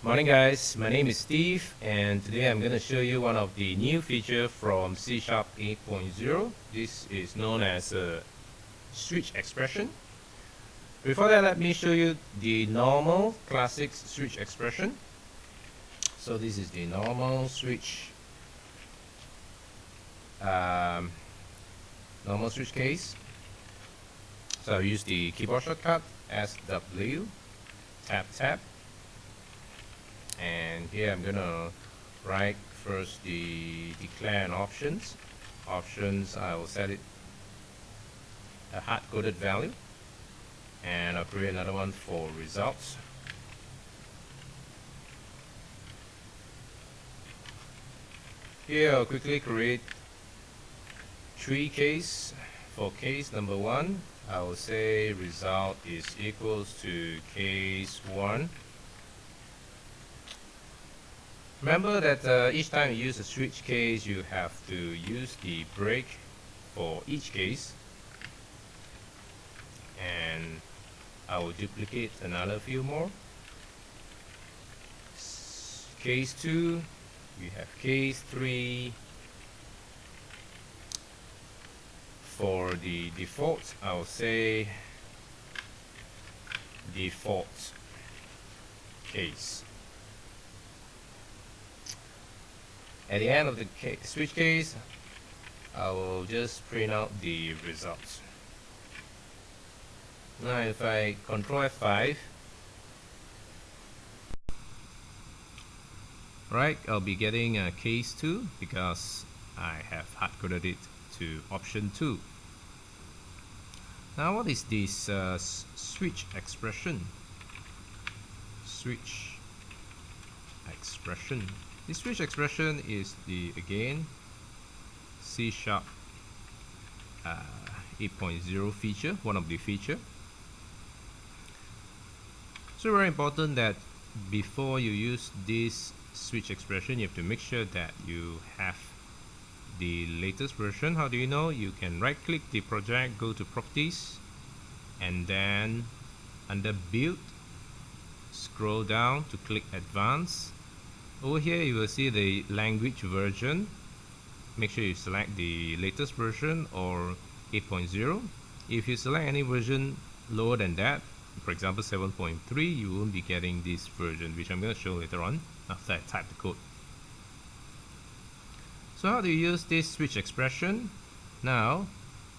Morning guys, my name is Steve and today I'm going to show you one of the new feature from C# 8.0. This is known as a switch expression. Before that, let me show you the normal classic switch expression. So this is the normal switch case. So I'll use the keyboard shortcut SW, tap, and here I'm gonna write first the declare and options. I will set it a hard-coded value, and I'll create another one for results. Here I'll quickly create 3 cases. For case number 1, I will say result is equals to case 1. Remember that each time you use a switch case, you have to use the break for each case, and I will duplicate another few more. Case 2, we have case 3. For the default, I will say default case. At the end of the switch case, I will just print out the results. Now if I Control F5, right, I'll be getting case 2 because I have hard-coded it to option 2. Now what is this switch expression? This switch expression is again C# 8.0 feature, one of the feature. So very important that before you use this switch expression, you have to make sure that you have the latest version. How do you know? You can right click the project, go to properties, and then under build, scroll down to click advanced. Over here you will see the language version. Make sure you select the latest version or 8.0. If you select any version lower than that, for example 7.3, you won't be getting this version, which I'm going to show later on after I type the code. So how do you use this switch expression? Now,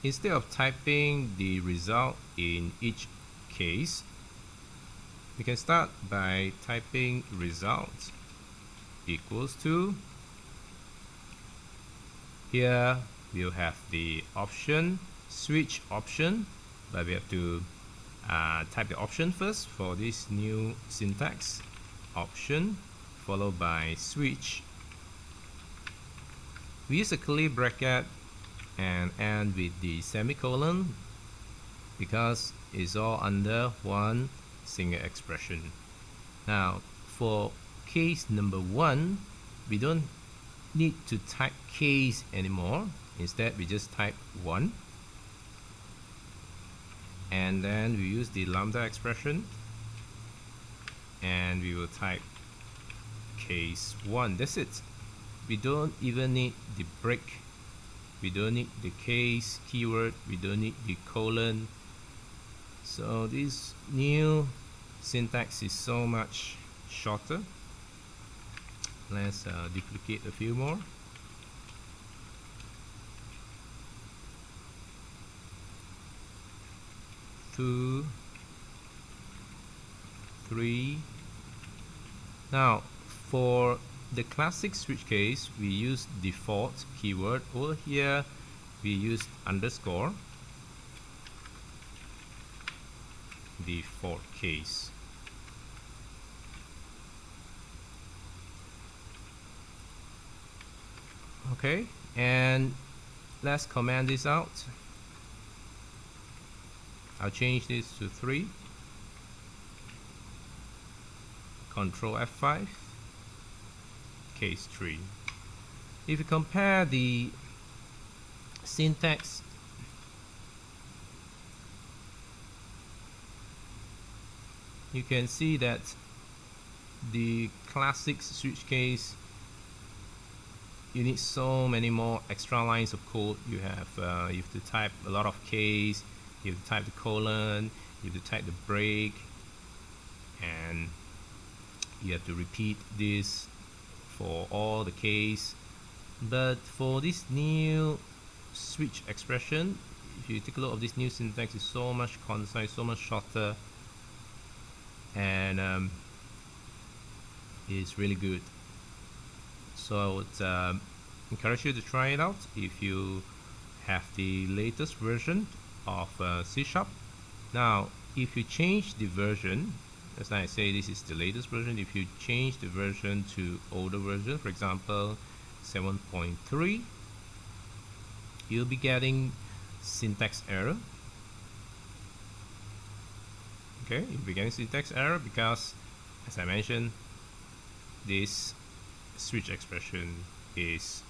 instead of typing the result in each case, we can start by typing result equals to, here we'll have the option, switch option, but we have to type the option first for this new syntax, option followed by switch. We use a curly bracket and end with the semicolon because it's all under one single expression. Now for case number 1, we don't need to type case anymore. Instead we just type 1, and then we use the lambda expression and we will type case 1. That's it. We don't even need the break, we don't need the case keyword, we don't need the colon. So this new syntax is so much shorter. Let's duplicate a few more. Two, 3. Now for the classic switch case, we use default keyword. Over here we use underscore, default case. Okay, and let's comment this out. I'll change this to 3. Control F5, case 3. If you compare the syntax, you can see that the classic switch case, you need so many more extra lines of code. You have to type a lot of case, you have to type the colon, you have to type the break, and you have to repeat this for all the case. But for this new switch expression, if you take a look at this new syntax, it's so much concise, so much shorter, and it's really good. So I would encourage you to try it out if you have the latest version of C#. Now, if you change the version, as I say, this is the latest version. If you change the version to older version, for example 7.3, you'll be getting syntax error. Okay, you'll be getting syntax error because, as I mentioned, this switch expression is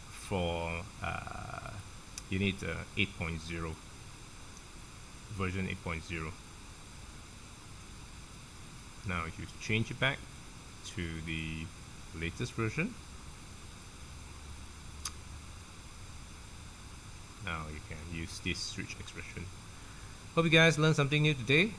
for you need 8.0 version 8.0. Now if you change it back to the latest version, now you can use this switch expression. Hope you guys learned something new today.